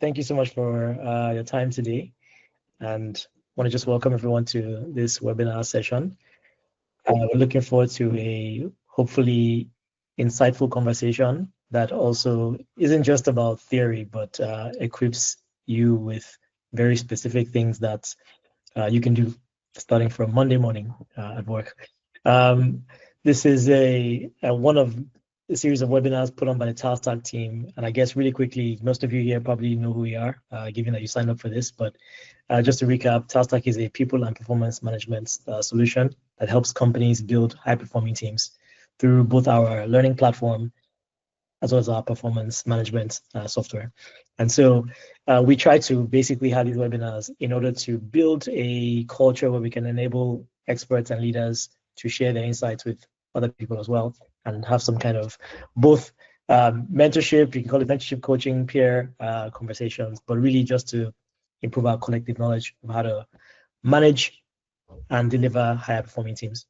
Thank you so much for your time today, and want to just welcome everyone to this webinar session. We're looking forward to a hopefully insightful conversation that also isn't just about theory, but equips you with very specific things that you can do starting from Monday morning at work. This is one of a series of webinars put on by the TaskTack team. And I guess really quickly, most of you here probably know who we are, given that you signed up for this. But just to recap, TaskTack is a people and performance management solution that helps companies build high-performing teams through both our learning platform as well as our performance management software. And so we try to basically have these webinars in order to build a culture where we can enable experts and leaders to share their insights with other people as well, and have some kind of both mentorship, you can call it mentorship, coaching, peer conversations, but really just to improve our collective knowledge of how to manage and deliver higher performing teams.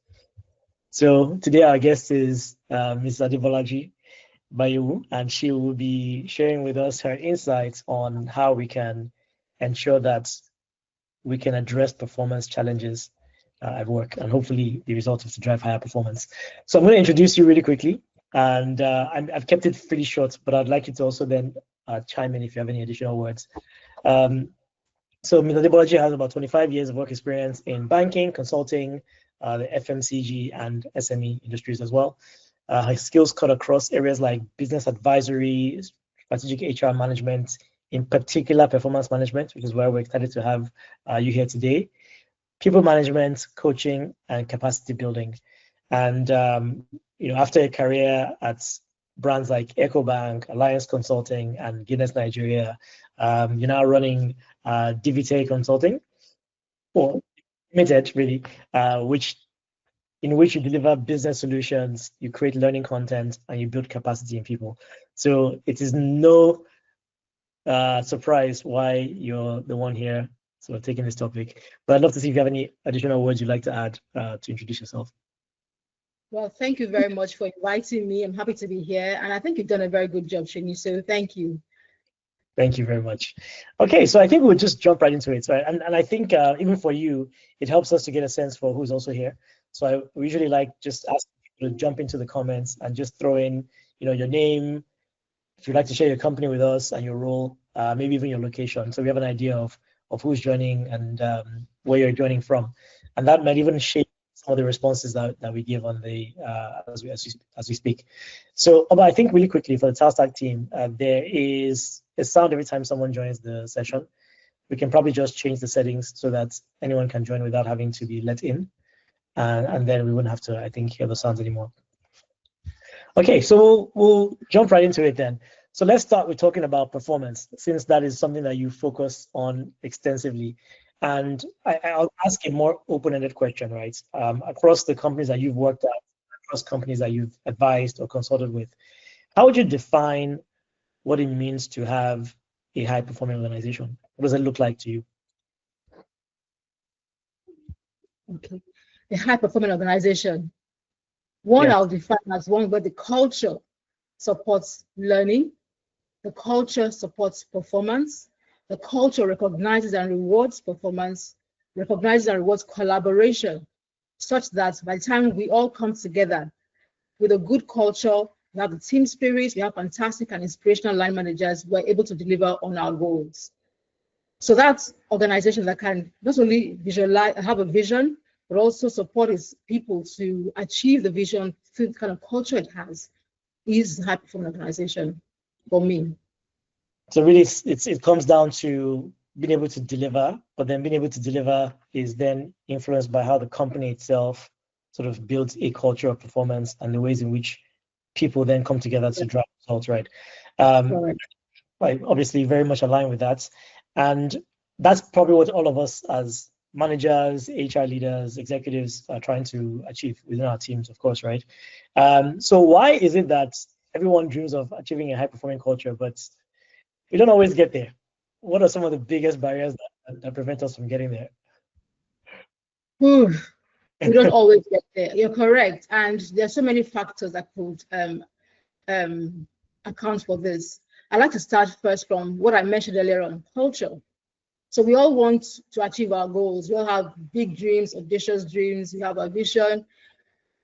So today our guest is Ms. Adebolaji Bayewu, and she will be sharing with us her insights on how we can ensure that we can address performance challenges at work, and hopefully the result is to drive higher performance. So I'm going to introduce you really quickly, and I've kept it pretty short, but I'd like you to also then chime in if you have any additional words. So Ms. Adebolaji has about 25 years of work experience in banking, consulting, the FMCG and SME industries as well. Her skills cut across areas like business advisory, strategic HR management, in particular performance management, which is why we're excited to have you here today, people management, coaching, and capacity building. And after a career at brands like EcoBank, Alliance Consulting, and Guinness Nigeria, you're now running DVT Consulting, or Limited, really, in which you deliver business solutions, you create learning content, and you build capacity in people. So it is no surprise why you're the one here sort of taking this topic. But I'd love to see if you have any additional words you'd like to add to introduce yourself. Well, thank you very much for inviting me. I'm happy to be here. And I think you've done a very good job, Shini. So thank you. Thank you very much. Okay, so I think we'll just jump right into it. So, and I think even for you, it helps us to get a sense for who's also here. So I usually like just ask people to jump into the comments and just throw in, your name, if you'd like to share your company with us and your role, maybe even your location. So we have an idea of who's joining and where you're joining from. And that might even shape some of the responses that we give on the as we speak. So I think really quickly for the TaskTack team, there is a sound every time someone joins the session. We can probably just change the settings so that anyone can join without having to be let in. And then we wouldn't have to, I think, hear the sounds anymore. Okay, so we'll jump right into it then. So let's start with talking about performance, since that is something that you focus on extensively. And I'll ask a more open-ended question, right? Across the companies that you've worked at, across companies that you've advised or consulted with, how would you define what it means to have a high-performing organization? What does it look like to you? Okay, a high-performing organization. One, I'll define as one where the culture supports learning, the culture supports performance, the culture recognizes and rewards performance, recognizes and rewards collaboration, such that by the time we all come together with a good culture, we have the team spirit, we have fantastic and inspirational line managers, we're able to deliver on our goals. So that's organizations that can not only visualize, have a vision, but also support its people to achieve the vision through the kind of culture it has, is a high-performing organization for me. So really, it comes down to being able to deliver, but then being able to deliver is then influenced by how the company itself sort of builds a culture of performance and the ways in which people then come together to drive results, right? I obviously very much aligned with that. And that's probably what all of us as managers, HR leaders, executives are trying to achieve within our teams, of course, right? So why is it that everyone dreams of achieving a high-performing culture, but we don't always get there? What are some of the biggest barriers that prevent us from getting there? We don't always get there. You're correct. And there's so many factors that could account for this. I like to start first from what I mentioned earlier on, culture. So we all want to achieve our goals. We all have big dreams, audacious dreams. We have a vision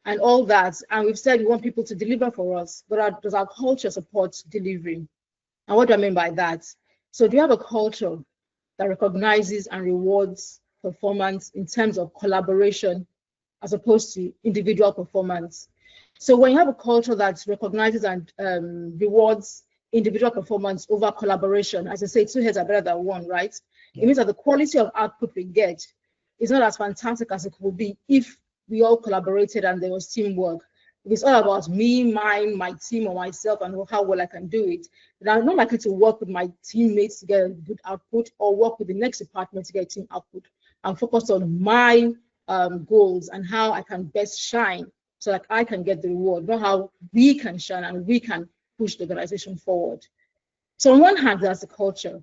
and all that. And we've said we want people to deliver for us, but does our culture support delivery? And what do I mean by that? So do you have a culture that recognizes and rewards performance in terms of collaboration as opposed to individual performance? So when you have a culture that recognizes and rewards individual performance over collaboration, as I say, two heads are better than one, right? Yeah. It means that the quality of output we get is not as fantastic as it would be if we all collaborated and there was teamwork. If it's all about me, mine, my team, or myself, and how well I can do it, then I'm not likely to work with my teammates to get a good output or work with the next department to get team output. I'm focused on my goals and how I can best shine so that I can get the reward, not how we can shine and we can push the organization forward. So on one hand, that's the culture.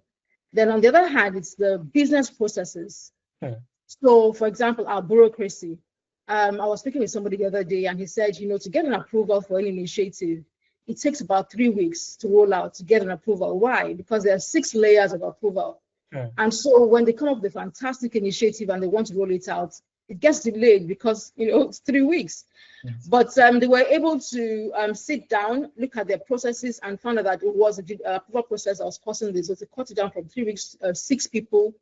Then on the other hand, it's the business processes. Okay. So for example, our bureaucracy. I was speaking with somebody the other day and he said, you know, to get an approval for any initiative, it takes about 3 weeks to roll out to get an approval. Why? Because there are 6 layers of approval. Okay. And so when they come up with a fantastic initiative and they want to roll it out, it gets delayed because, you know, it's 3 weeks. Yes. But they were able to sit down, look at their processes and found out that it was a approval process that was causing this. So they cut it down from 3 weeks, 6 people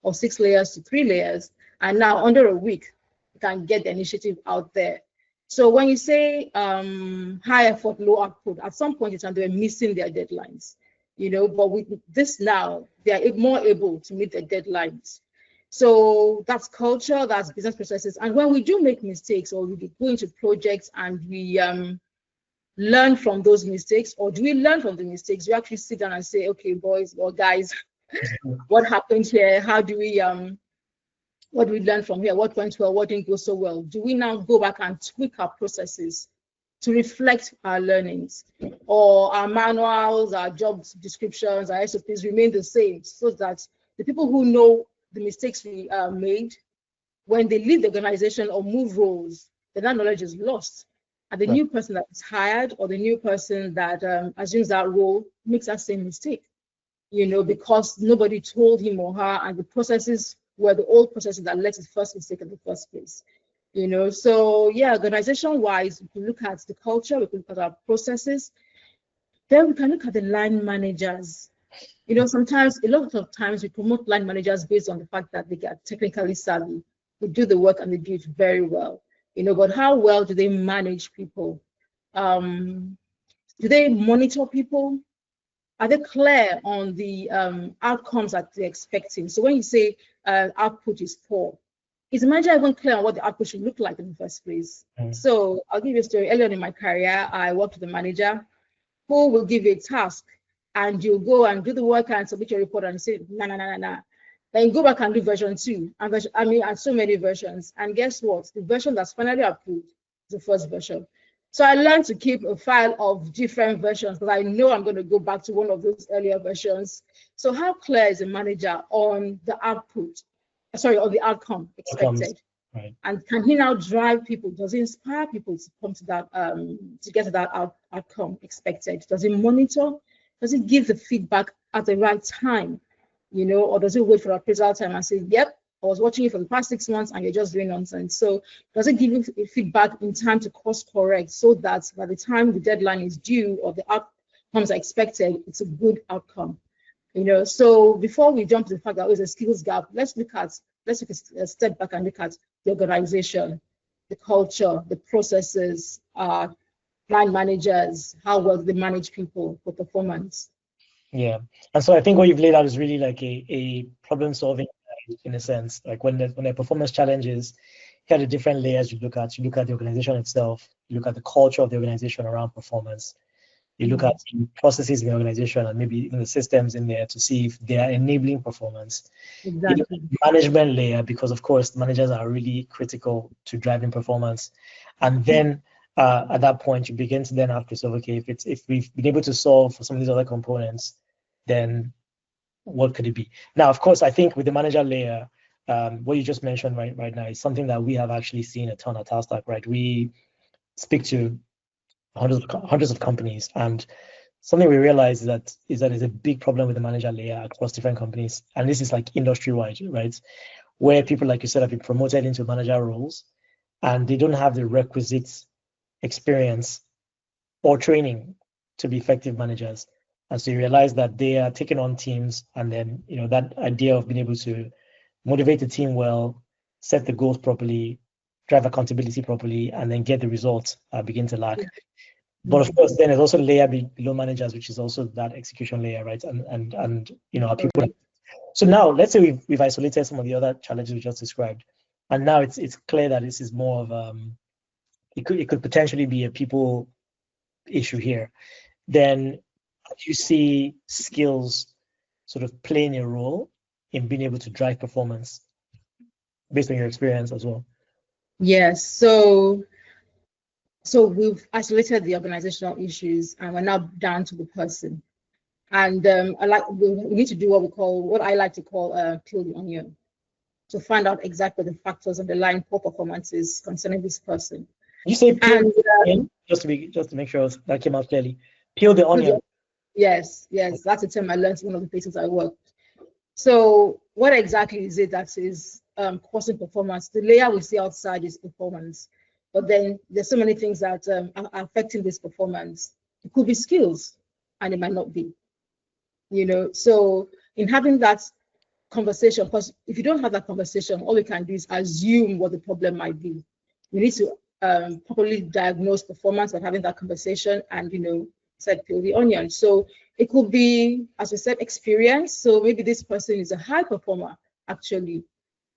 or 6 layers to 3 layers. And now under a week, you can get the initiative out there. So when you say high effort, low output, at some point in time, they were missing their deadlines, you know, but with this now, they are more able to meet their deadlines. So that's culture, that's business processes. And when we do make mistakes or we go into projects and we learn from those mistakes, or do we learn from the mistakes? We actually sit down and say, okay, boys or guys, what happened here? How do we, what do we learn from here? What went well? What didn't go so well? Do we now go back and tweak our processes to reflect our learnings, or our manuals, our job descriptions, our SOPs remain the same so that the people who know the mistakes we made, when they leave the organization or move roles, then that knowledge is lost. And the new person that is hired or the new person that assumes that role makes that same mistake, you know, because nobody told him or her, and the processes were the old processes that led to the first mistake in the first place, you know. So yeah, organization-wise, we can look at the culture, we can look at our processes, then we can look at the line managers. You know, sometimes, a lot of times we promote line managers based on the fact that they get technically savvy, they do the work and they do it very well, you know, but how well do they manage people? Do they monitor people? Are they clear on the outcomes that they're expecting? So when you say output is poor, is the manager even clear on what the output should look like in the first place? So I'll give you a story. Earlier in my career, I worked with a manager who will give you a task and you go and do the work and submit your report and say, nah. Then you go back and do version 2, and so many versions. And guess what? The version that's finally approved is the first version. So I learned to keep a file of different versions because I know I'm going to go back to one of those earlier versions. So how clear is a manager on the output, on the outcome expected? Right. And can he now drive people? Does he inspire people to come to that, to get to that outcome expected? Does he monitor? Does he give the feedback at the right time? You know, or does he wait for appraisal time and say, yep, I was watching you for the past 6 months and you're just doing nonsense? So does it give you feedback in time to course correct so that by the time the deadline is due or the outcomes are expected, it's a good outcome? You know, so before we jump to the fact that there's a skills gap, let's take a step back and look at the organization, the culture, the processes, line managers, how well they manage people for performance. Yeah, and so I think what you've laid out is really like a problem solving in a sense. Like when the performance challenges, here are the different layers you look at. You look at the organization itself, you look at the culture of the organization around performance, you look at the processes in the organization and maybe even the systems in there to see if they are enabling performance. Exactly. You look at the management layer, because of course the managers are really critical to driving performance. And then at that point, you begin to then have to say, okay, if we've been able to solve for some of these other components, then what could it be? Now, of course, I think with the manager layer, what you just mentioned right now is something that we have actually seen a ton at TaskStack, right? We speak to hundreds of companies, and something we realize is that there's a big problem with the manager layer across different companies, and this is like industry-wide, right? Where people like you said have been promoted into manager roles, and they don't have the requisite experience or training to be effective managers. And so you realize that they are taking on teams, and then that idea of being able to motivate the team well, set the goals properly, drive accountability properly, and then get the results begin to lack. But of course, then there's also layer below managers, which is also that execution layer, right? And our people. So now let's say we've isolated some of the other challenges we just described, and now it's clear that this is more of it could potentially be a people issue here. Then how do you see skills sort of playing a role in being able to drive performance based on your experience as well? Yes. So we've isolated the organizational issues, and we're now down to the person. And we need to do what I like to call peel the onion, to find out exactly the factors underlying poor performances concerning this person. You say peel the onion, just to make sure that came out clearly. Peel the onion. Yes, that's a term I learned in one of the places I worked. So what exactly is it that is causing performance? The layer we see outside is performance, but then there's so many things that are affecting this performance. It could be skills, and it might not be. So in having that conversation, because if you don't have that conversation, all we can do is assume what the problem might be. We need to properly diagnose performance by having that conversation and peel the onion. So it could be, as we said, experience. So maybe this person is a high performer actually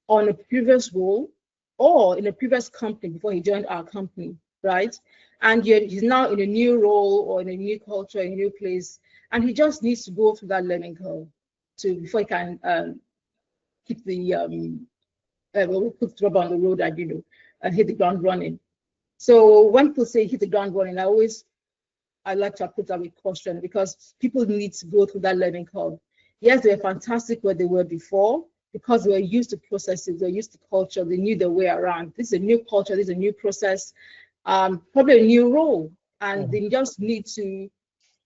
on a previous role or in a previous company before he joined our company, right? And he's now in a new role or in a new culture, in a new place, and he just needs to go through that learning curve before he can keep the put rubber on the road and hit the ground running. So when people say hit the ground running, I like to put that with caution, because people need to go through that learning curve. Yes, they were fantastic where they were before because they were used to processes, they're used to culture, they knew their way around. This is a new culture, this is a new process, probably a new role, and they just need to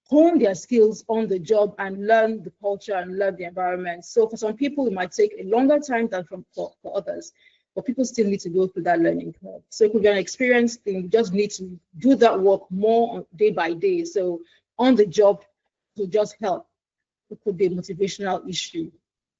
hone their skills on the job and learn the culture and learn the environment. So for some people, it might take a longer time than for others, but people still need to go through that learning curve. So it could be an experience thing. You just need to do that work more day by day. So on the job to just help. It could be a motivational issue.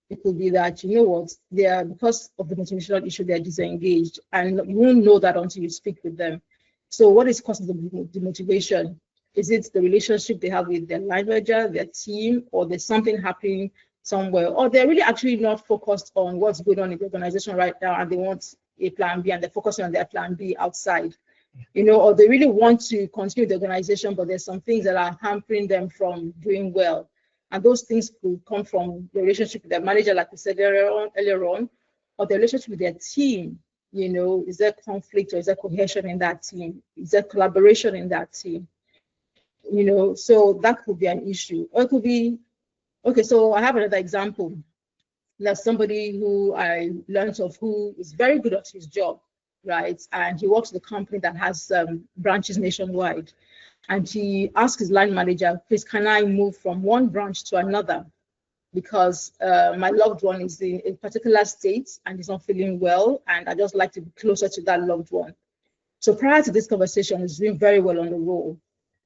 It could be that, because of the motivational issue, they're disengaged, and you won't know that until you speak with them. So what is causing the motivation? Is it the relationship they have with their line manager, their team, or there's something happening somewhere, or they're really actually not focused on what's going on in the organization right now, and they want a plan B, and they're focusing on their plan B outside, or they really want to continue the organization, but there's some things that are hampering them from doing well. And those things could come from the relationship with their manager, like we said earlier on, or the relationship with their team. Is there conflict or is there cohesion in that team? Is there collaboration in that team? So that could be an issue. Or it could be, okay, so I have another example. There's somebody who I learned of who is very good at his job, right? And he works with a company that has branches nationwide. And he asked his line manager, please, can I move from one branch to another? Because my loved one is in a particular state and he's not feeling well, and I just like to be closer to that loved one. So prior to this conversation, he's doing very well on the role.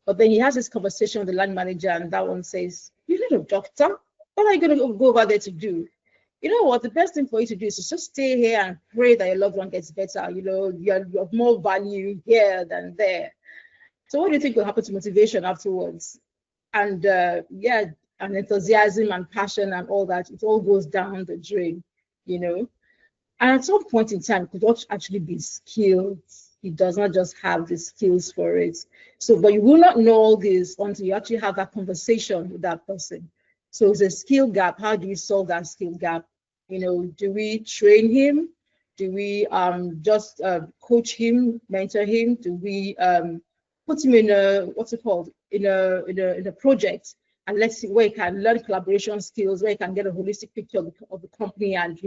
But then he has this conversation with the line manager, and that one says, you're not a doctor. What are you going to go over there to do? You know what? The best thing for you to do is to just stay here and pray that your loved one gets better. You have more value here than there. So what do you think will happen to motivation afterwards? And and enthusiasm and passion and all that, it all goes down the drain, And at some point in time, it could actually be skills. He does not just have the skills for it. So, but you will not know all this until you actually have that conversation with that person. So it's a skill gap. How do you solve that skill gap? Do we train him? Do we just coach him, mentor him? Do we put him in a project, and let's see where he can learn collaboration skills, where he can get a holistic picture of the company, and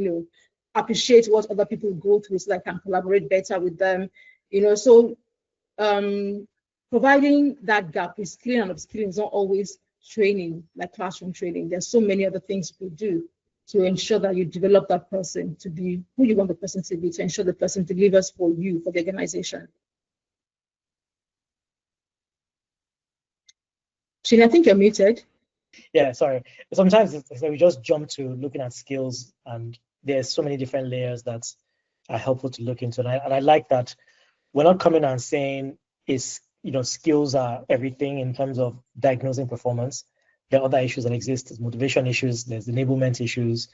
appreciate what other people go through so that I can collaborate better with them. So providing that gap is skilling and upskilling is not always training, like classroom training. There's so many other things you do to ensure that you develop that person to be who you want the person to be, to ensure the person delivers for you, for the organization. Shane, I think you're muted. Yeah, sorry. Sometimes it's like we just jump to looking at skills, and there's so many different layers that are helpful to look into. And I like that we're not coming and saying skills are everything in terms of diagnosing performance. There are other issues that exist. There's motivation issues, there's enablement issues.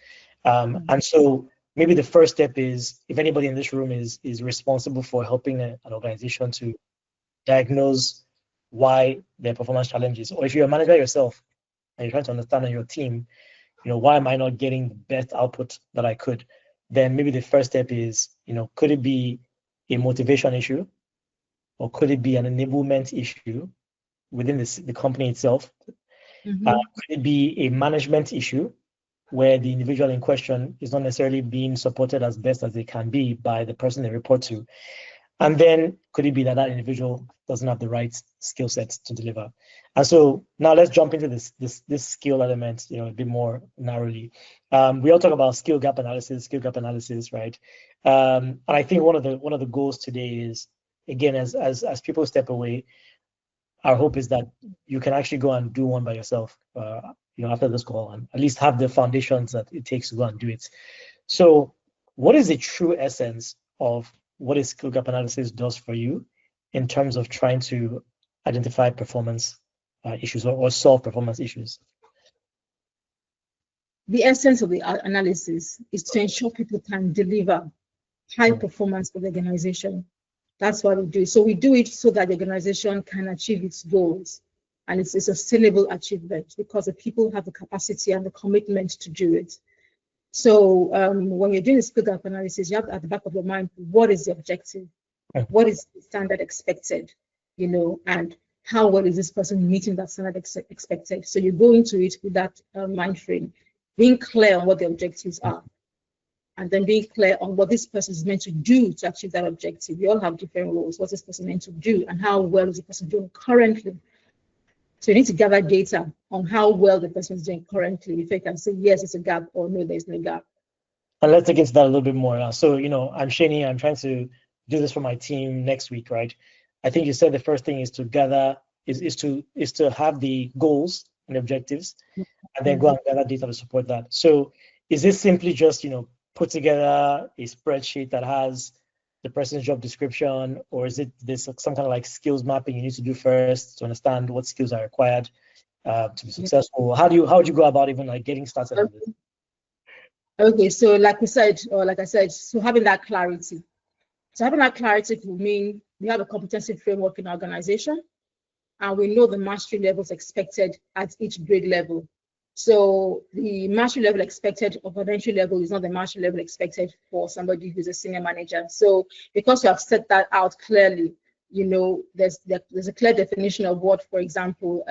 And so maybe the first step is, if anybody in this room is responsible for helping an organization to diagnose why their performance challenges, or if you're a manager yourself and you're trying to understand on your team, why am I not getting the best output that I could? Then maybe the first step is, could it be a motivation issue, or could it be an enablement issue within the company itself? Could it be a management issue where the individual in question is not necessarily being supported as best as they can be by the person they report to? And then could it be that individual doesn't have the right skill sets to deliver? And so now let's jump into this skill element, a bit more narrowly. We all talk about skill gap analysis, right? And I think one of the goals today is, again, as people step away, our hope is that you can actually go and do one by yourself, after this call, and at least have the foundations that it takes to go and do it. So what is the true essence of what a skill gap analysis does for you in terms of trying to identify performance issues or solve performance issues? The essence of the analysis is to ensure people can deliver high performance for the organization. That's what we do. So we do it so that the organization can achieve its goals, and it's a sustainable achievement because the people have the capacity and the commitment to do it. So when you're doing a skill gap analysis, you have at the back of your mind, what is the objective? What is the standard expected? And how well is this person meeting that standard expected? So you go into it with that mind frame, being clear on what the objectives are, and then being clear on what this person is meant to do to achieve that objective. We all have different roles. What's this person meant to do, and how well is the person doing currently? So you need to gather data on how well the person is doing currently. If you can say, yes, it's a gap, or no, there's no gap. And let's dig into that a little bit more. So, I'm Shani, I'm trying to do this for my team next week, right? I think you said the first thing is to gather, is to have the goals and objectives, and then go and gather data to support that. So is this simply just, put together a spreadsheet that has the person's job description, or is it some kind of like skills mapping you need to do first to understand what skills are required to be successful? How would you go about even like getting started on this? Okay, so like I said, so having that clarity. So having that clarity will mean we have a competency framework in our organization, and we know the mastery levels expected at each grade level. So the mastery level expected of an entry level is not the mastery level expected for somebody who's a senior manager. So because we have set that out clearly, there's a clear definition of what, for example,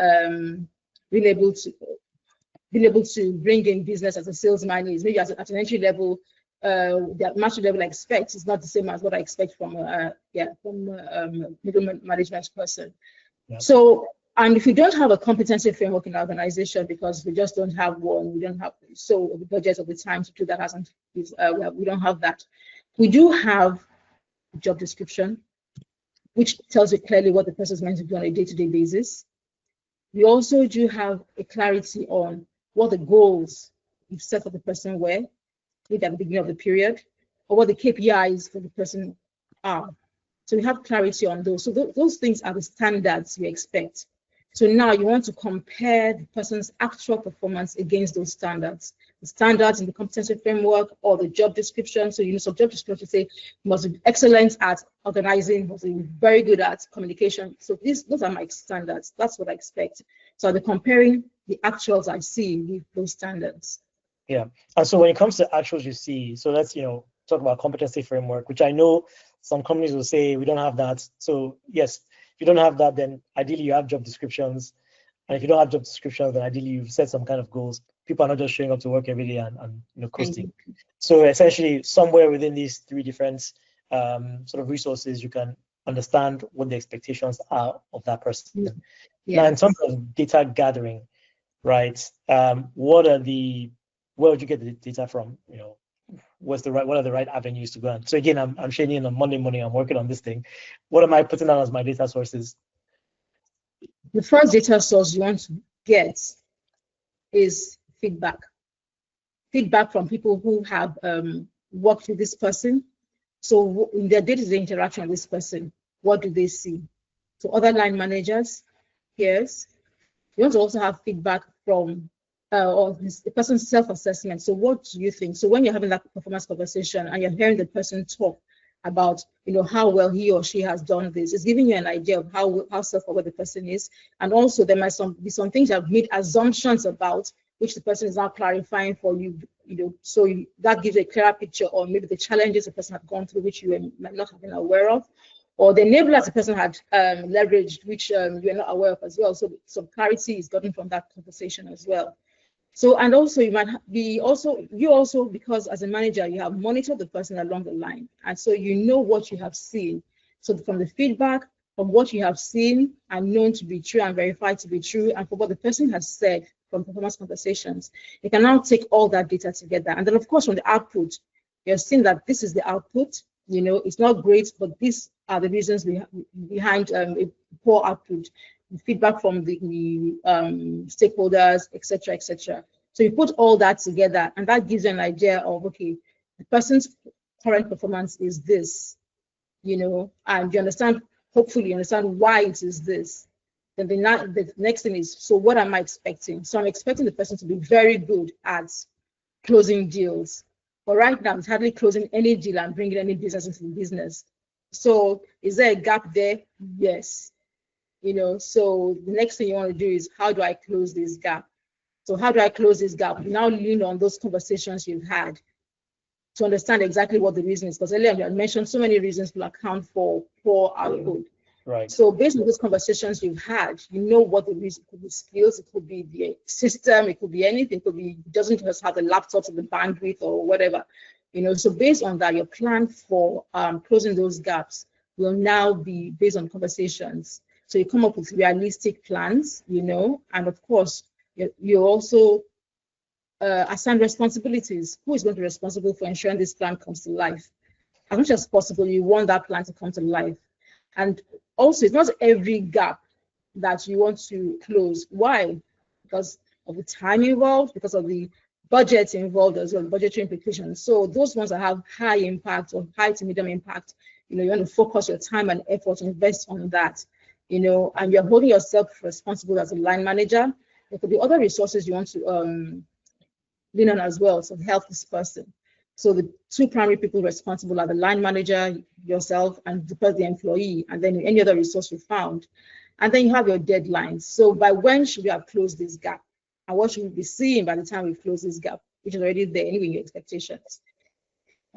being able to bring in business as a salesman is. Maybe at an entry level, the mastery level I expect is not the same as what I expect from middle management person. Yep. So, and if we don't have a competency framework in our organization, because we just don't have one, we don't have the budget of the time to do that we don't have that. We do have a job description, which tells you clearly what the person is meant to do on a day-to-day basis. We also do have a clarity on what the goals you've set for the person were, maybe at the beginning of the period, or what the KPIs for the person are. So we have clarity on those. So those things are the standards we expect. So now you want to compare the person's actual performance against those standards. The standards in the competency framework or the job description. So some job description say you must be excellent at organizing, must be very good at communication. So those are my standards. That's what I expect. So I'll be comparing the actuals I see with those standards. Yeah. And so when it comes to actuals you see, so let's talk about competency framework, which I know some companies will say we don't have that. So yes, if you don't have that, then ideally you have job descriptions. And if you don't have job descriptions, then ideally you've set some kind of goals. People are not just showing up to work every day and coasting. So essentially somewhere within these three different sort of resources, you can understand what the expectations are of that person. Yeah. Now, in terms of data gathering, right? Where would you get the data from? What are the right avenues to go on? So again, I'm shading on Monday morning. I'm working on this thing. What am I putting down as my data sources? The first data source you want to get is feedback. Feedback from people who have worked with this person. So in their day-to-day interaction with this person, what do they see? So other line managers, peers. You want to also have feedback from or the person's self-assessment. So what do you think? So when you're having that performance conversation and you're hearing the person talk about how well he or she has done this, it's giving you an idea of how self-aware the person is. And also there might be some things that have made assumptions about, which the person is now clarifying for you, so that gives a clearer picture, or maybe the challenges the person had gone through, which you might not have been aware of, or the enablers the person had leveraged, which you're not aware of as well. So some clarity is gotten from that conversation as well. So, and also you might be because as a manager, you have monitored the person along the line. And so you know what you have seen. So from the feedback, from what you have seen and known to be true and verified to be true, and from what the person has said from performance conversations, you can now take all that data together. And then of course, from the output, you're seeing that this is the output. It's not great, but these are the reasons behind a poor output. Feedback from the stakeholders, etc., etc. So you put all that together, and that gives you an idea of, okay, the person's current performance is this, and you understand, hopefully you understand why it is this. Then the next thing is, so what am I expecting? So I'm expecting the person to be very good at closing deals. But right now, it's hardly closing any deal and bringing any business into the business. So is there a gap there? Yes. So the next thing you want to do is, how do I close this gap? So how do I close this gap? You now lean on those conversations you've had to understand exactly what the reason is. Because earlier I mentioned so many reasons will account for poor output. Right. So based on those conversations you've had, what the reason could be. Skills, it could be the system, it could be anything. It could be, it doesn't just have the laptops or the bandwidth or whatever. So based on that, your plan for closing those gaps will now be based on conversations. So you come up with realistic plans, and of course, you also assign responsibilities. Who is going to be responsible for ensuring this plan comes to life? As much as possible, you want that plan to come to life. And also, it's not every gap that you want to close. Why? Because of the time involved, because of the budget involved as well, budgetary implications. So those ones that have high impact or high to medium impact, you want to focus your time and effort to invest on that. And you're holding yourself responsible as a line manager. There could be other resources you want to lean on as well, so help this person. So the two primary people responsible are the line manager, yourself, and the employee, and then any other resource you found. And then you have your deadlines. So by when should we have closed this gap? And what should we be seeing by the time we close this gap, which is already there anyway in your expectations?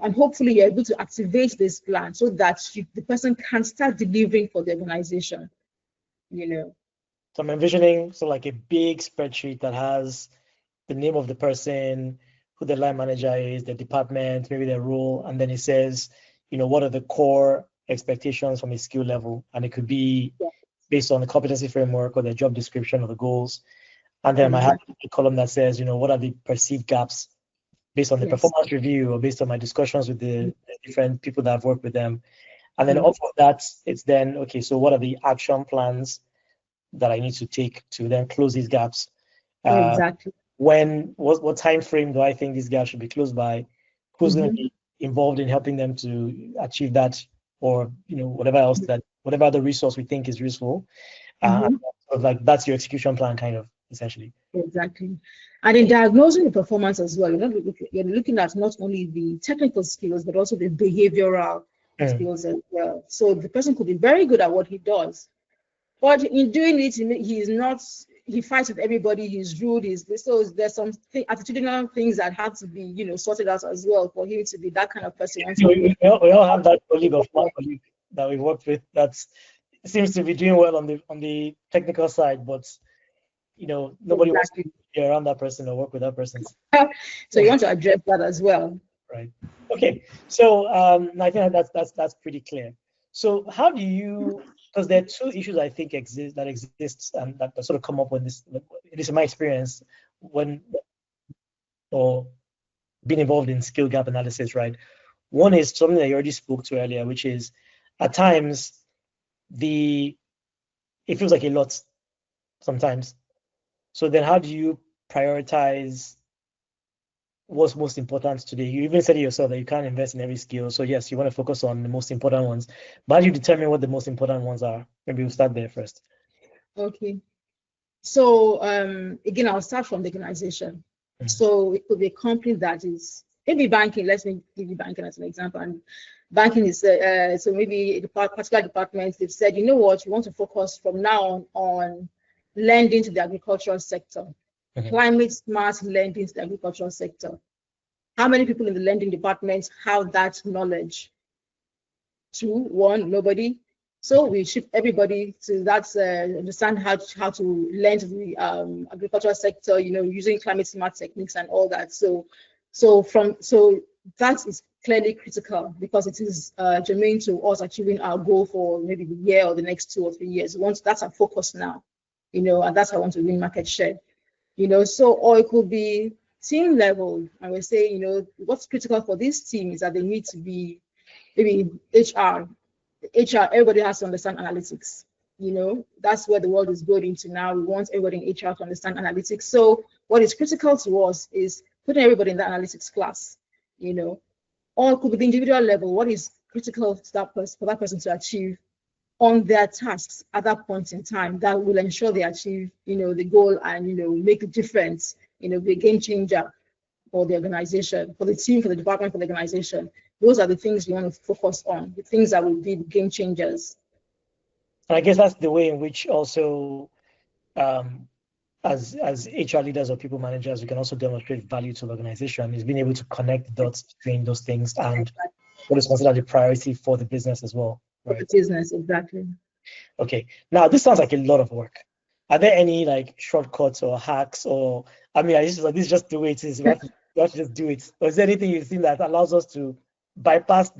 And hopefully you're able to activate this plan so that the person can start delivering for the organization. So I'm envisioning like a big spreadsheet that has the name of the person, who the line manager is, the department, maybe their role, and then it says, what are the core expectations from a skill level, and it could be based on the competency framework or the job description or the goals. And then I might have a column that says, what are the perceived gaps based on the performance review or based on my discussions with the different people that I've worked with them. And then off of that, it's then, okay, so what are the action plans that I need to take to then close these gaps? Exactly. What time frame do I think these gaps should be closed by? Who's going to be involved in helping them to achieve that, or whatever else whatever other resource we think is useful. Like that's your execution plan, kind of, essentially. Exactly. And in diagnosing the performance as well, you're looking at not only the technical skills, but also the behavioral skills as well. So the person could be very good at what he does, but in doing it, he fights with everybody, he's rude, so there's some attitudinal things that have to be, sorted out as well for him to be that kind of person. We all have that colleague that we worked with that seems to be doing well on the technical side, but nobody wants to be around that person or work with that person. So you want to address that as well. Right. Okay. So I think that's pretty clear. So how do you, because there are two issues I think exist and that sort of come up when this, at least in my experience, when or being involved in skill gap analysis, right? One is something that you already spoke to earlier, which is at times it feels like a lot sometimes. So then how do you prioritize what's most important today? You even said it yourself that you can't invest in every skill. So yes, you want to focus on the most important ones. But how do you determine what the most important ones are? Maybe we'll start there first. Okay. So again, I'll start from the organization. So it could be a company that is maybe banking. Let me give you banking as an example. And banking is so maybe a particular department, they've said, you know what, you want to focus from now on lending to the agricultural sector, climate smart lending to the agricultural sector. How many people in the lending department have that knowledge? 2, 1, nobody. So we shift everybody to that, understand how to lend to the agricultural sector, using climate smart techniques and all that. So that is clearly critical because it is germane to us achieving our goal for maybe the year or the next 2 or 3 years. That's our focus now, and that's how I want to win market share, So, or it could be team level, and we're saying, what's critical for this team is that they need to be maybe HR, everybody has to understand analytics. That's where the world is going into now. We want everybody in HR to understand analytics. So what is critical to us is putting everybody in the analytics class, or it could be the individual level. What is critical to that person, for that person to achieve on their tasks at that point in time that will ensure they achieve, the goal and, make a difference, be a game changer for the organization, for the team, for the department, for the organization. Those are the things you want to focus on, the things that will be the game changers. And I guess that's the way in which also, as HR leaders or people managers, we can also demonstrate value to the organization, is being able to connect the dots between those things and what is considered a priority for the business as well. Right? For the business, exactly. Okay. Now, this sounds like a lot of work. Are there any like shortcuts or hacks this is just the way it is. We have to just do it. Or is there anything you've seen that allows us to bypass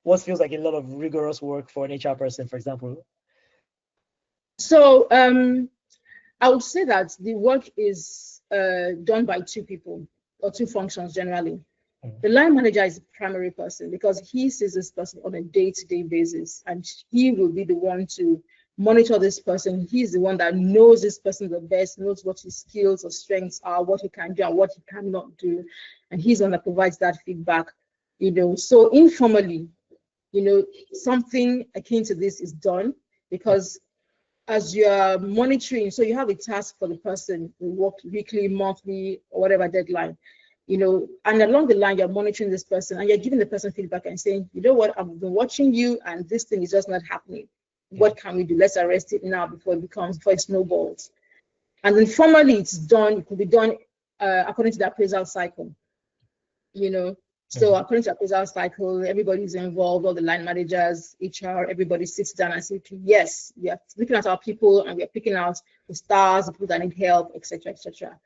what feels like a lot of rigorous work for an HR person, for example? So I would say that the work is done by 2 people or 2 functions generally. The line manager is the primary person because he sees this person on a day-to-day basis, and he will be the one to monitor this person. He's the one that knows this person the best, knows what his skills or strengths are, what he can do and what he cannot do. And he's the one that provides that feedback, So informally, something akin to this is done because as you're monitoring, so you have a task for the person who worked weekly, monthly, or whatever deadline, and along the line, you're monitoring this person and you're giving the person feedback and saying, you know what, I've been watching you and this thing is just not happening. What can we do? Let's arrest it now before it snowballs. And then formally it's done, it could be done according to the appraisal cycle, So according to the appraisal cycle, everybody's involved, all the line managers, HR, everybody sits down and says, yes, we are looking at our people and we are picking out the stars, the people that need help, etc., etc.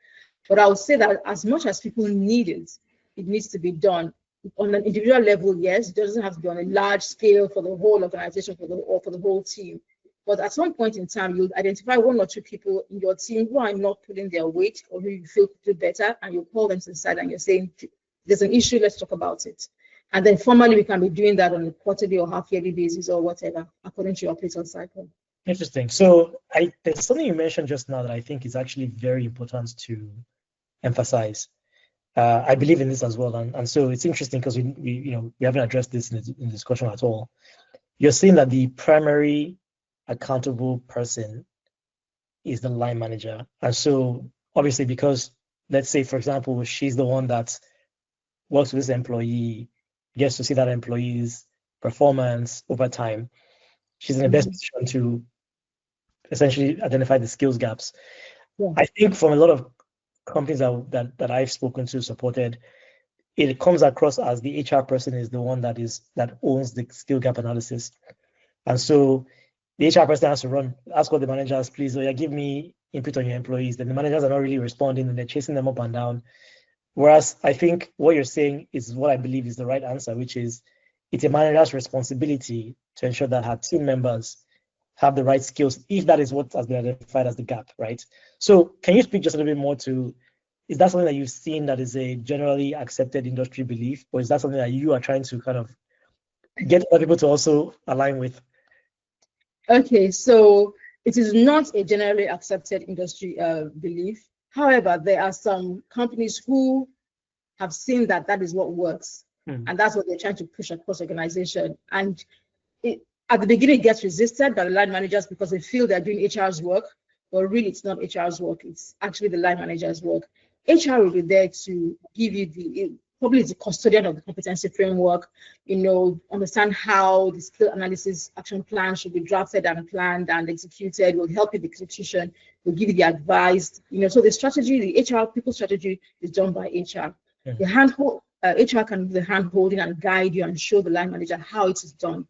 But I would say that as much as people need it, it needs to be done on an individual level. Yes, it doesn't have to be on a large scale for the whole organization for the whole team. But at some point in time, you'll identify 1 or 2 people in your team who are not putting their weight or who you feel could do better, and you call them to the side and you're saying, there's an issue, let's talk about it. And then formally, we can be doing that on a quarterly or half-yearly basis or whatever, according to your appraisal cycle. Interesting. So there's something you mentioned just now that I think is actually very important to emphasize. I believe in this as well, and so it's interesting because we haven't addressed this in the discussion at all. You're saying that the primary accountable person is the line manager, and so obviously because let's say, for example, she's the one that works with this employee, gets to see that employee's performance over time, she's in the best position to essentially identify the skills gaps. Yeah. I think from a lot of companies that I've spoken to, supported, it comes across as the HR person is the one that owns the skill gap analysis. And so the HR person has to ask all the managers, please, give me input on your employees. Then the managers are not really responding and they're chasing them up and down. Whereas I think what you're saying is what I believe is the right answer, which is it's a manager's responsibility to ensure that her team members have the right skills, if that is what has been identified as the gap, right? So can you speak just a little bit more to, is that something that you've seen that is a generally accepted industry belief, or is that something that you are trying to kind of get other people to also align with? Okay, so it is not a generally accepted industry belief. However, there are some companies who have seen that that is what works, and that's what they're trying to push across organization. And at the beginning, it gets resisted by the line managers because they feel they're doing HR's work, but really it's not HR's work. It's actually the line manager's work. HR will be there to give you probably the custodian of the competency framework, understand how the skill analysis action plan should be drafted and planned and executed, will help you with the execution, will give you the advice, so the strategy, the HR people strategy is done by HR. The HR can do the hand holding and guide you and show the line manager how it is done.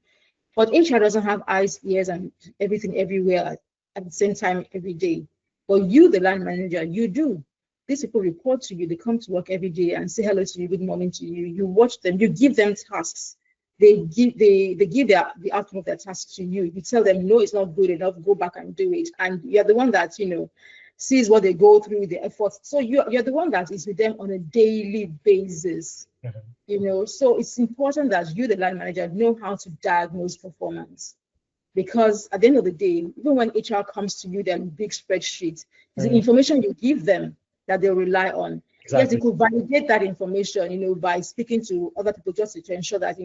But HR doesn't have eyes, ears, and everything everywhere at the same time every day. But you, the line manager, you do. These people report to you. They come to work every day and say hello to you, good morning to you. You watch them. You give them tasks. They give the outcome of their tasks to you. You tell them, no, it's not good enough. Go back and do it. And you're the one that sees what they go through, the efforts. So you're the one that is with them on a daily basis. So it's important that you, the line manager, know how to diagnose performance, because at the end of the day, even when HR comes to you, they're in big spreadsheets. It's the information you give them that they'll rely on. Exactly. Yes, they could validate that information, by speaking to other people just to ensure that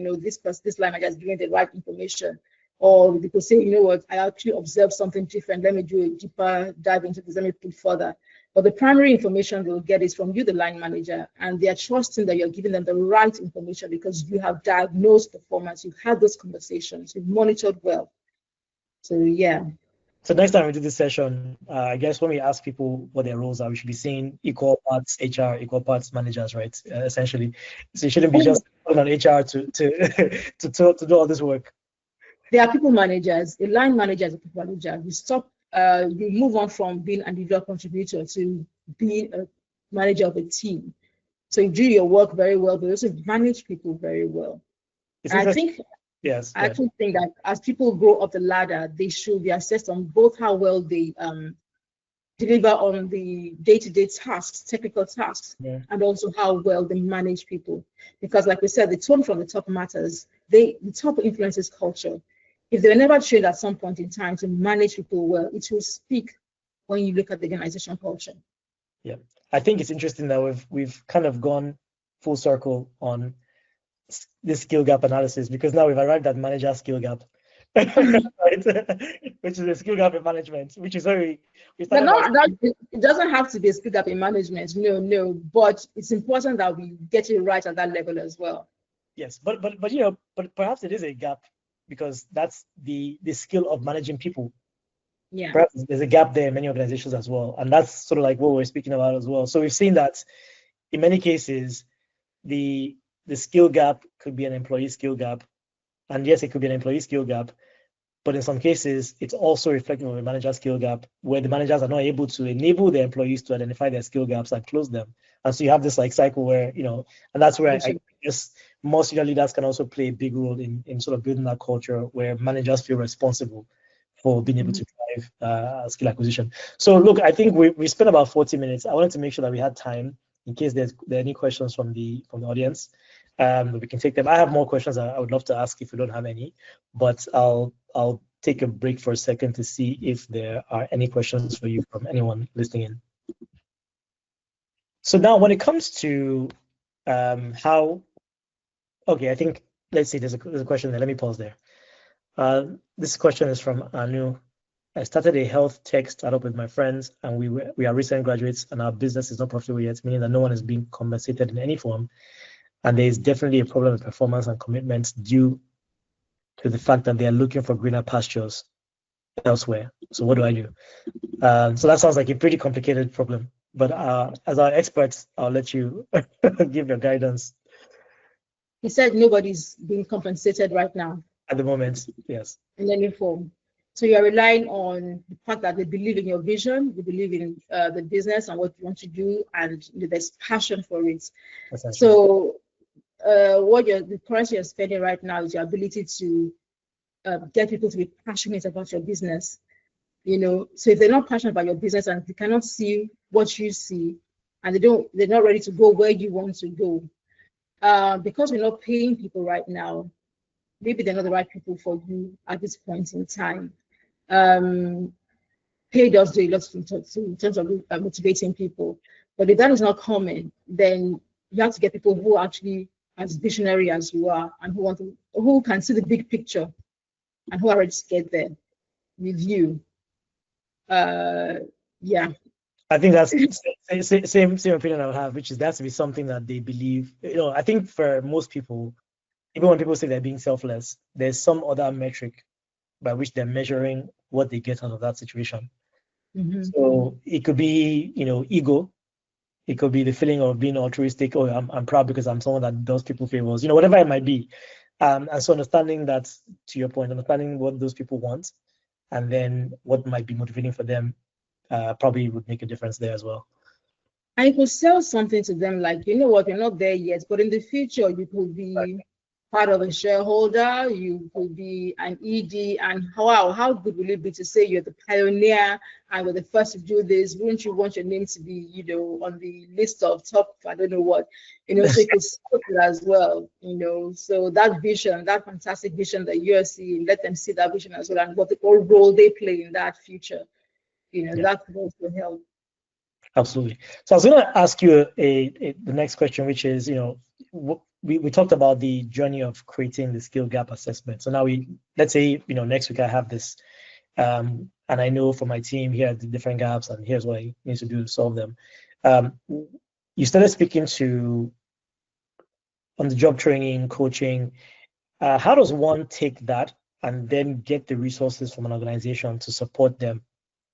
this line manager is giving the right information. Or they could say, what, I actually observed something different. Let me do a deeper dive into this. Let me put further. But the primary information they'll get is from you, the line manager, and they are trusting that you're giving them the right information because you have diagnosed performance, you've had those conversations, you've monitored well. So yeah. So next time we do this session, I guess when we ask people what their roles are, we should be saying equal parts HR, equal parts managers, right? Essentially, so it shouldn't be just on HR to do all this work. There are people managers. A line manager is a people manager. You move on from being an individual contributor to being a manager of a team. So you do your work very well, but also manage people very well. I think actually think that as people grow up the ladder, they should be assessed on both how well they deliver on the day-to-day tasks, technical tasks, and also how well they manage people. Because like we said, the tone from the top matters. The top influences culture. If they were never trained at some point in time to manage people well, it will speak when you look at the organization culture. Yeah, I think it's interesting that we've kind of gone full circle on this skill gap analysis, because now we've arrived at manager skill gap, right? Which is a skill gap in management, which is very. It doesn't have to be a skill gap in management, no. But it's important that we get it right at that level as well. Yes, but perhaps it is a gap, because that's the skill of managing people. Yeah. Perhaps there's a gap there in many organizations as well. And that's sort of like what we're speaking about as well. So we've seen that in many cases, the skill gap could be an employee skill gap. And yes, it could be an employee skill gap. But in some cases, it's also reflecting on a manager skill gap, where the managers are not able to enable their employees to identify their skill gaps and close them. And so you have this like cycle where, and that's where I guess most senior leaders can also play a big role in sort of building that culture where managers feel responsible for being able to drive skill acquisition. So look, I think we spent about 40 minutes. I wanted to make sure that we had time in case there are any questions from the audience. We can take them. I have more questions I would love to ask if you don't have any, but I'll take a break for a second to see if there are any questions for you from anyone listening in. So now when it comes to I think, let's see, there's a question there. Let me pause there. This question is from Anu. I started a health tech startup with my friends, and we are recent graduates, and our business is not profitable yet, meaning that no one is being compensated in any form. And there is definitely a problem with performance and commitment due to the fact that they are looking for greener pastures elsewhere. So what do I do? So that sounds like a pretty complicated problem. But as our experts, I'll let you give your guidance. He said nobody's being compensated right now. At the moment, yes. In any form. So you're relying on the fact that they believe in your vision, they believe in the business and what you want to do, and there's passion for it. So the currency you're spending right now is your ability to get people to be passionate about your business. So if they're not passionate about your business and they cannot see what you see, and they're not ready to go where you want to go, because we're not paying people right now, maybe they're not the right people for you at this point in time. Pay does do a lot in terms of motivating people, but if that is not common, then you have to get people who are actually as visionary as you are and who can see the big picture and who are ready to get there with you. Yeah. I think that's same opinion I would have, which is that to be something that they believe. I think for most people, even when people say they're being selfless, there's some other metric by which they're measuring what they get out of that situation. Mm-hmm. So it could be, ego. It could be the feeling of being altruistic. Oh, I'm proud because I'm someone that does people favors, whatever it might be. And so understanding that, to your point, understanding what those people want, and then what might be motivating for them, probably would make a difference there as well. And you could sell something to them like, you know what, you're not there yet, but in the future you could be part of a shareholder, you could be an ED, and how good will it be to say you're the pioneer and we're the first to do this? Wouldn't you want your name to be, on the list of top, I don't know what, so you could sell it as well, so that vision, that fantastic vision that you're seeing, let them see that vision as well and what role they play in that future, that could also help. Absolutely. So I was going to ask you the next question, which is, we talked about the journey of creating the skill gap assessment. So now let's say, next week I have this, and I know for my team, here are the different gaps, and here's what I need to do to solve them. You started speaking on the job training, coaching. How does one take that and then get the resources from an organization to support them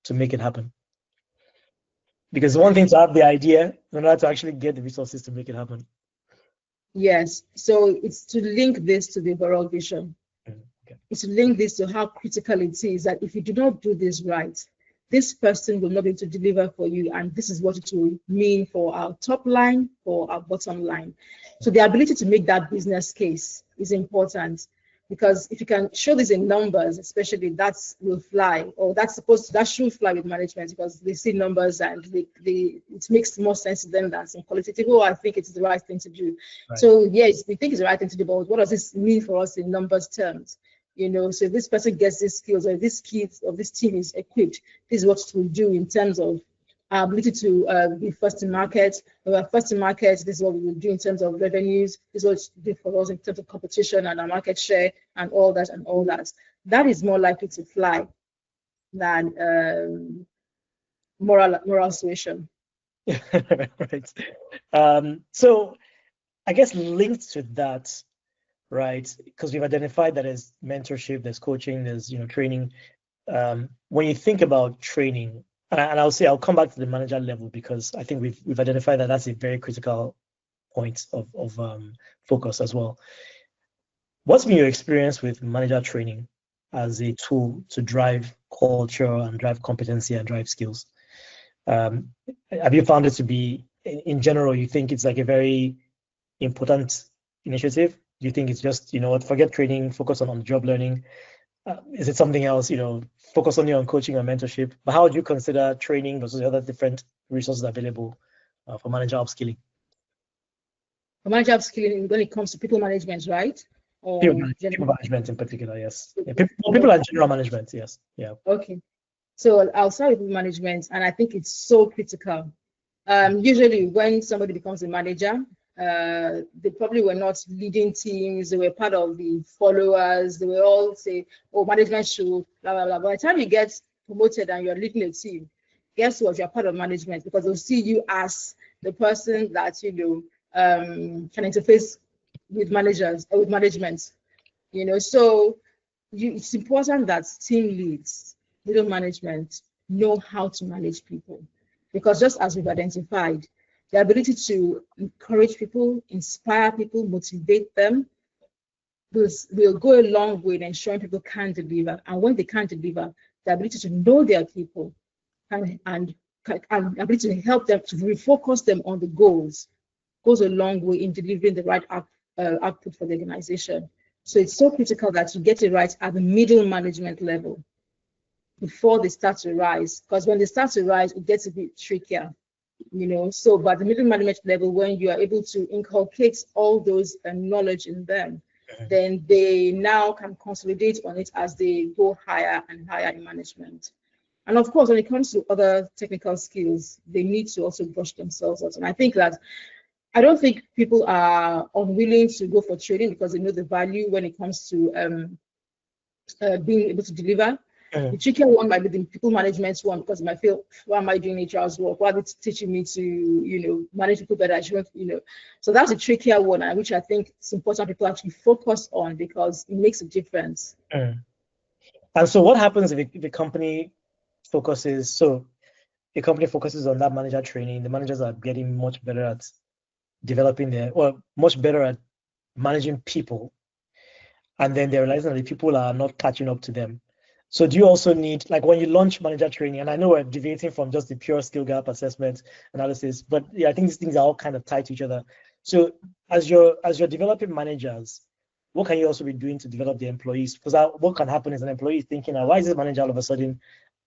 to make it happen? Because one thing to have the idea, another to actually get the resources to make it happen. Yes, so it's to link this to the overall vision. Okay. It's to link this to how critical it is that if you do not do this right, this person will not be able to deliver for you, and this is what it will mean for our top line, for our bottom line. So the ability to make that business case is important, because if you can show this in numbers, especially, that will fly, or that should fly with management, because they see numbers and it makes more sense to them than some qualitative. Oh, I think it's the right thing to do. Right. So yes, we think it's the right thing to do, but what does this mean for us in numbers terms? So if this person gets these skills, or if this kid of this team is equipped, this is what it will do in terms of our ability to be first in market. When we're first in market, this is what we will do in terms of revenues. This is what it will do for us in terms of competition and our market share and all that and all that. That is more likely to fly than moral suasion. Right. So I guess linked to that, right? Because we've identified that there's mentorship, there's coaching, there's training. When you think about training, and I'll come back to the manager level, because I think we've identified that that's a very critical point of focus as well. What's been your experience with manager training as a tool to drive culture and drive competency and drive skills? Have you found it to be, in general, you think it's like a very important initiative? Do you think it's just, forget training, focus on job learning? Is it something else, focus only on coaching or mentorship? But how would you consider training versus the other different resources available for manager upskilling? For manager upskilling, when it comes to people management, right? Or people management in particular, yes. Yeah, people and general management, yes. Yeah. Okay. So I'll start with people management, and I think it's so critical. Usually when somebody becomes a manager, they probably were not leading teams, they were part of the followers, they will all say, oh, management should, blah, blah, blah. By the time you get promoted and you're leading a team, guess what? You're part of management, because they'll see you as the person that, can interface with managers or with management. So it's important that team leads, middle management, know how to manage people, because just as we've identified, the ability to encourage people, inspire people, motivate them will go a long way in ensuring people can deliver. And when they can't deliver, the ability to know their people and ability to help them to refocus them on the goals goes a long way in delivering the right output for the organization. So it's so critical that you get it right at the middle management level before they start to rise, because when they start to rise, it gets a bit trickier, So, but the middle management level, when you are able to inculcate all those knowledge in them, then they now can consolidate on it as they go higher and higher in management. And of course, when it comes to other technical skills, they need to also brush themselves out. And I don't think people are unwilling to go for training because they know the value when it comes to being able to deliver. The trickier one might be the people management one, because you might feel, why am I doing HR's work? Why are they teaching me to, manage people better? So that's a trickier one, which I think it's important people actually focus on because it makes a difference. And so what happens if the company focuses, on that manager training, the managers are getting much better at much better at managing people, and then they're realizing that the people are not catching up to them. So do you also need, like when you launch manager training, and I know we're deviating from just the pure skill gap assessment analysis, but yeah, I think these things are all kind of tied to each other. So as you're developing managers, what can you also be doing to develop the employees? Because what can happen is an employee is thinking, why is this manager all of a sudden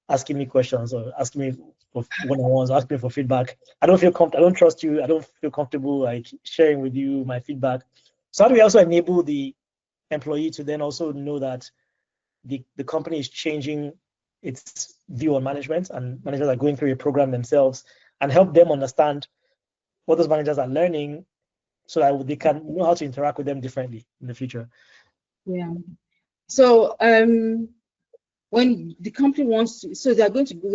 asking me questions or asking me for one-on-ones, asking me for feedback? I don't trust you. I don't feel comfortable like sharing with you my feedback. So how do we also enable the employee to then also know that the company is changing its view on management, and managers are going through a program themselves, and help them understand what those managers are learning so that they can know how to interact with them differently in the future? Yeah. So when the company wants to, so they're going through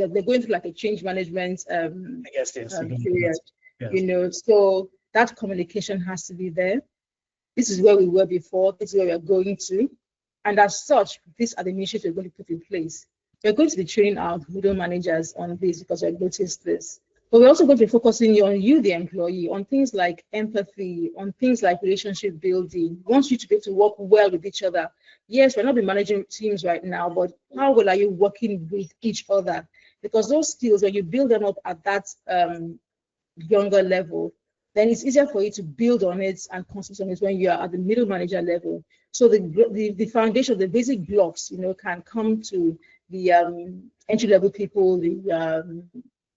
like a change management period, yes. So that communication has to be there. This is where we were before, this is where we are going to. And as such, these are the initiatives we're going to put in place. We're going to be training our middle managers on this because we've noticed this. But we're also going to be focusing on you, the employee, on things like empathy, on things like relationship building. We want you to be able to work well with each other. Yes, we're not be managing teams right now, but how well are you working with each other? Because those skills, when you build them up at that younger level, then it's easier for you to build on it and concentrate on it when you are at the middle manager level. So the foundation, the basic blocks, can come to the entry level people, the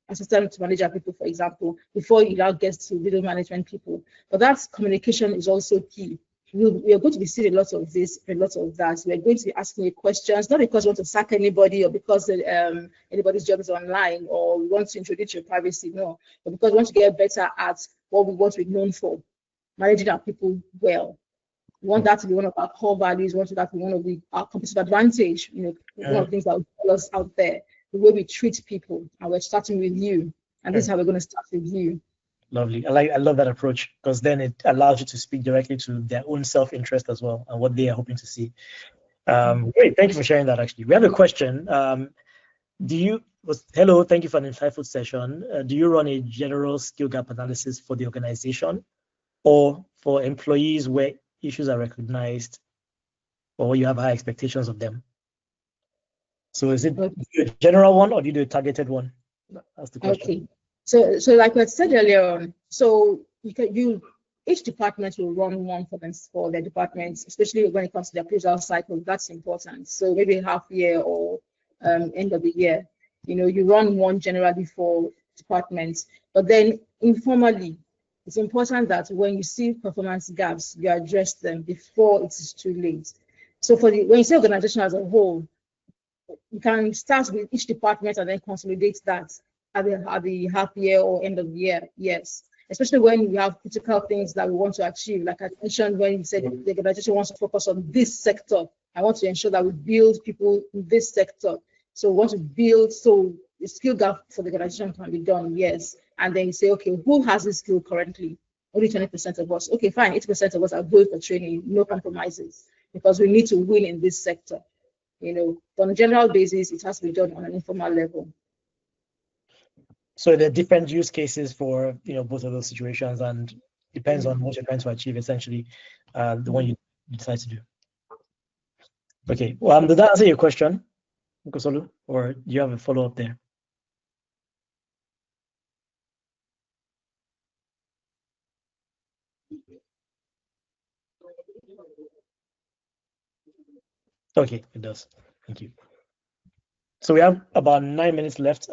assistant manager people, for example, before it now gets to middle management people. But that communication is also key. We are going to be seeing a lot of this, a lot of that. We're going to be asking you questions, not because we want to sack anybody or because anybody's job is online or we want to introduce your privacy, no, but because we want to get better at what we want to be known for, managing our people well. We want that to be one of our core values. We want that to be one of our competitive advantage, one of the things that will pull us out there, the way we treat people. And we're starting with you. And this is how we're going to start with you. Lovely. I love that approach, because then it allows you to speak directly to their own self-interest as well and what they are hoping to see. Great. Thank you for sharing that. Actually, we have a question. Hello, thank you for an insightful session. Do you run a general skill gap analysis for the organization or for employees where issues are recognized or you have high expectations of them? So is it a general one or do you do a targeted one? That's the question. Okay. So like I said earlier on, so each department will run one for their departments, especially when it comes to the appraisal cycle. That's important. So maybe half year or end of the year, you run one generally for departments, but then informally, it's important that when you see performance gaps, you address them before it is too late. So when you say organization as a whole, you can start with each department and then consolidate that at the half year or end of the year. Yes, especially when we have critical things that we want to achieve. Like I mentioned, when you said the organization wants to focus on this sector, I want to ensure that we build people in this sector. So we want to build, so the skill gap for the organization can be done, yes. And then you say, okay, who has this skill currently? Only 20% of us. Okay, fine, 80% of us are going for training, no compromises, because we need to win in this sector. But on a general basis, it has to be done on an informal level. So there are different use cases for both of those situations, and depends on what you're trying to achieve. Essentially, the one you decide to do. Okay. Well, did that answer your question, Nkosolu, or do you have a follow-up there? Okay, it does. Thank you. So we have about 9 minutes left.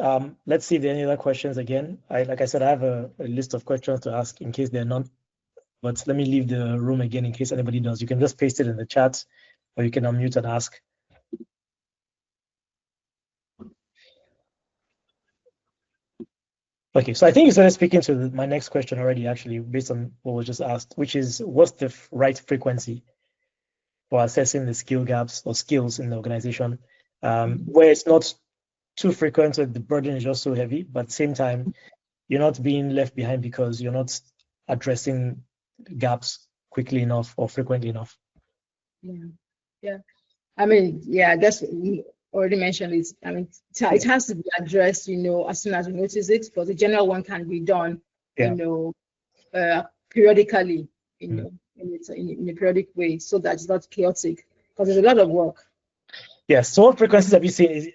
Let's see if there are any other questions again. Like I said, I have a list of questions to ask in case they're not, but let me leave the room again in case anybody does. You can just paste it in the chat or you can unmute and ask. Okay, so I think you started speaking to my next question already, actually, based on what was just asked, which is what's the right frequency for assessing the skill gaps or skills in the organization, where it's not too frequent, so the burden is just so heavy, but at the same time, you're not being left behind because you're not addressing gaps quickly enough or frequently enough. Yeah. I mean, yeah, that's what you already mentioned it. I mean, it has to be addressed, as soon as we notice it, but the general one can be done, periodically, in a periodic way, so that it's not chaotic, because there's a lot of work. Yes. So what frequencies have you seen?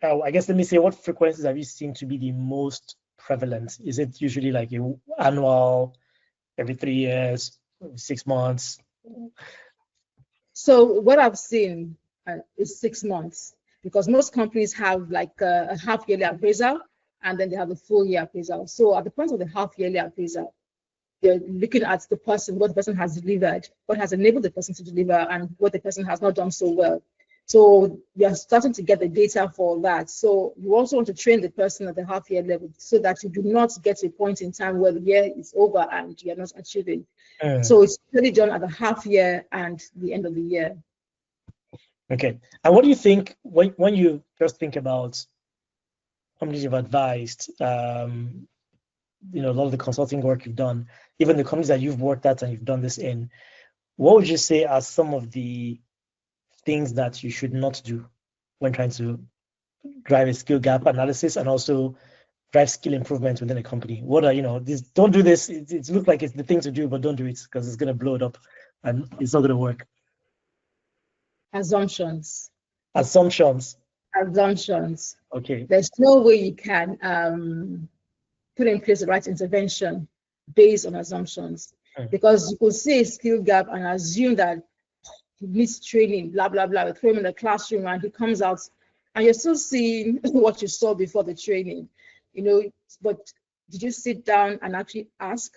I guess let me say, what frequencies have you seen to be the most prevalent? Is it usually like annual, every 3 years, 6 months? So what I've seen is 6 months, because most companies have like a half-yearly appraisal, and then they have a full-year appraisal. So at the point of the half-yearly appraisal, they're looking at the person, what the person has delivered, what has enabled the person to deliver, and what the person has not done so well. So we are starting to get the data for that. So you also want to train the person at the half-year level so that you do not get to a point in time where the year is over and you are not achieving. So it's really done at the half-year and the end of the year. Okay. And what do you think when you just think about companies you've advised, a lot of the consulting work you've done, even the companies that you've worked at and you've done this in, what would you say are some of the things that you should not do when trying to drive a skill gap analysis and also drive skill improvement within a company? What are, don't do this. It looks like it's the thing to do, but don't do it because it's going to blow it up and it's not going to work. Assumptions. Okay. There's no way you can put in place the right intervention based on assumptions, because you could see a skill gap and assume that he needs training, blah, blah, blah. We throw him in the classroom and he comes out and you're still seeing what you saw before the training, but did you sit down and actually ask,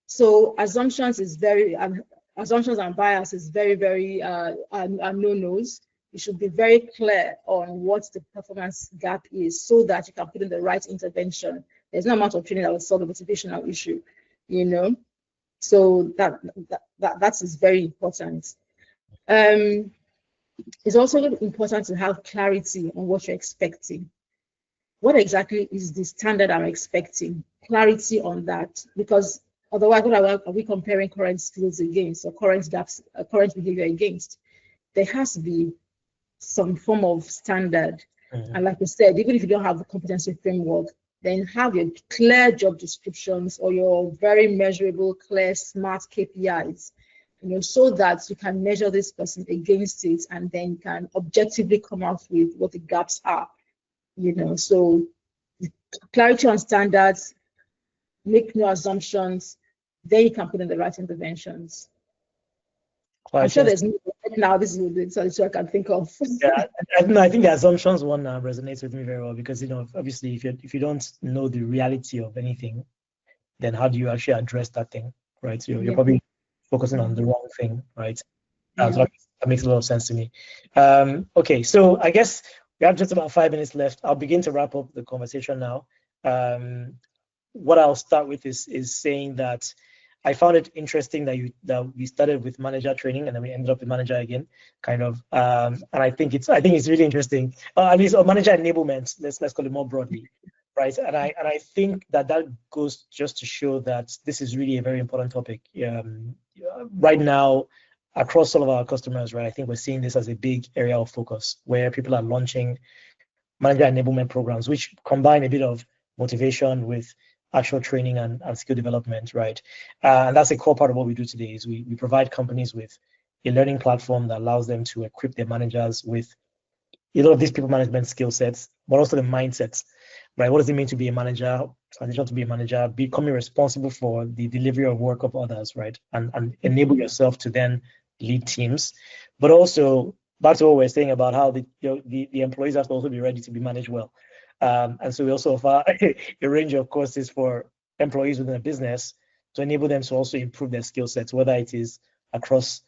So assumptions and bias is very, very are no-nos. You should be very clear on what the performance gap is so that you can put in the right intervention. There's no amount of training that will solve the motivational issue, So that is very important. It's also important to have clarity on what you're expecting. What exactly is the standard I'm expecting? Clarity on that, because otherwise, what are we comparing current skills against or current gaps, current behavior against? There has to be some form of standard. And like I said, even if you don't have the competency framework, then have your clear job descriptions or your very measurable, clear, smart KPIs, so that you can measure this person against it and then can objectively come out with what the gaps are, So clarity on standards, make no assumptions, then you can put in the right interventions. I'm sure there's now this is what I can think of. Yeah, I think the assumptions one resonates with me very well because obviously if you don't know the reality of anything, then how do you actually address that thing, right? So you're probably focusing on the wrong thing, right? So that makes a lot of sense to me. Okay, so I guess we have just about 5 minutes left. I'll begin to wrap up the conversation now. What I'll start with is saying that I found it interesting that we started with manager training and then we ended up with manager again, kind of. And I think it's really interesting. At least manager enablement. Let's call it more broadly, right? And I think that goes just to show that this is really a very important topic. Right now, across all of our customers, right? I think we're seeing this as a big area of focus where people are launching manager enablement programs, which combine a bit of motivation with actual training and skill development, right? And that's a core part of what we do today is we provide companies with a learning platform that allows them to equip their managers with a lot of these people management skill sets, but also the mindsets, right? What does it mean to be a manager, transition to be a manager, becoming responsible for the delivery of work of others, right? And enable yourself to then lead teams, but also back to what we're saying about how the employees have to also be ready to be managed well. And so we also offer a range of courses for employees within a business to enable them to also improve their skill sets, whether it is across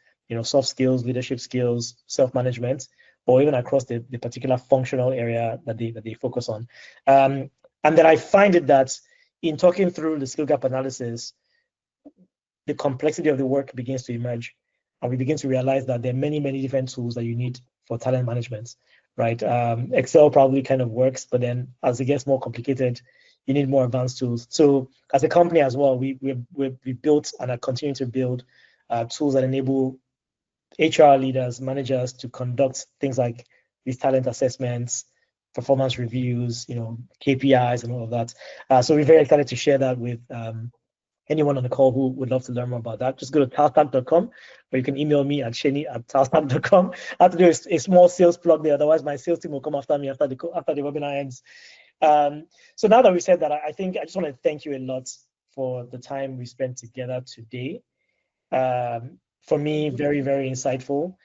soft skills, leadership skills, self-management, or even across the particular functional area that they focus on. And then I find it that in talking through the skill gap analysis, the complexity of the work begins to emerge, and we begin to realize that there are many different tools that you need for talent management, right? Excel probably kind of works, but then as it gets more complicated, you need more advanced tools. So as a company as well, we built and are continuing to build tools that enable HR leaders, managers to conduct things like these talent assessments, performance reviews, KPIs and all of that. So we're very excited to share that with anyone on the call who would love to learn more about that. Just go to talstack.com, or you can email me at sheni@talstack.com. I have to do a small sales plug there, otherwise my sales team will come after me after the webinar ends. So now that we said that, I think I just want to thank you a lot for the time we spent together today. For me, very insightful.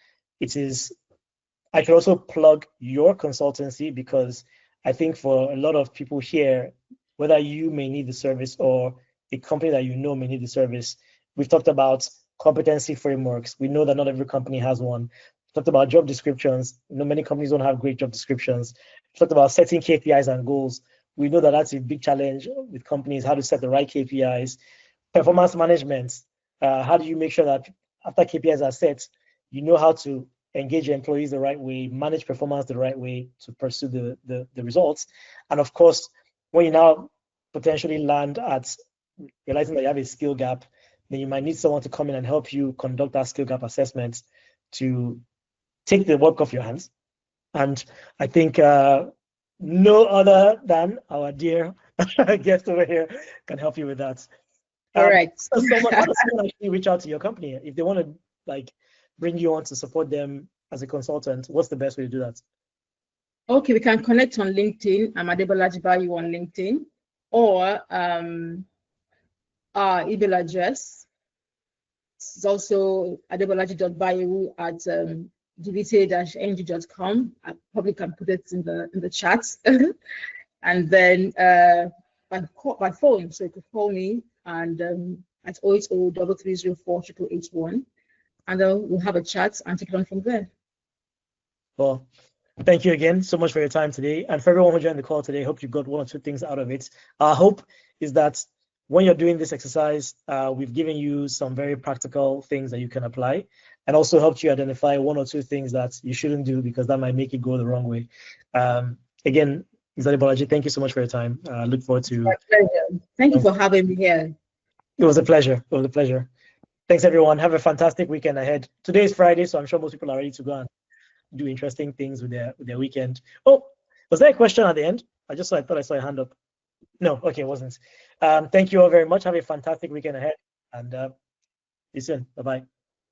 I can also plug your consultancy, because I think for a lot of people here, whether you may need the service or a company that may need the service, we've talked about competency frameworks. We know that not every company has one. We've talked about job descriptions. Many companies don't have great job descriptions. We've talked about setting KPIs and goals. We know that that's a big challenge with companies, how to set the right KPIs. Performance management. How do you make sure that after KPIs are set, you know how to engage your employees the right way, manage performance the right way to pursue the results. And of course, when you now potentially land at realizing that you have a skill gap, then you might need someone to come in and help you conduct that skill gap assessment to take the work off your hands. And I think no other than our dear guest over here can help you with that. All right. So how does someone actually reach out to your company if they want to bring you on to support them as a consultant? What's the best way to do that? Okay, we can connect on LinkedIn. I'm Adebola Ajibayu on LinkedIn, or our email address is also adebolaji.bayu at dvta-ng.com. I probably can put it in the chat. And then by phone, so you could call me and at 080-3304-8881, and then we'll have a chat and take it on from there. Well, thank you again so much for your time today, and for everyone who joined the call today. Hope you got one or two things out of it. Our hope is that when you're doing this exercise, we've given you some very practical things that you can apply, and also helped you identify one or two things that you shouldn't do, because that might make it go the wrong way. Again, Adebolaji, thank you so much for your time. I look forward to. My pleasure. Thank you for having me here. It was a pleasure. Thanks, everyone. Have a fantastic weekend ahead. Today is Friday, so I'm sure most people are ready to go and do interesting things with their weekend. Oh, was there a question at the end? I thought I saw a hand up. No, okay, it wasn't. Thank you all very much. Have a fantastic weekend ahead, and see you soon. Bye-bye.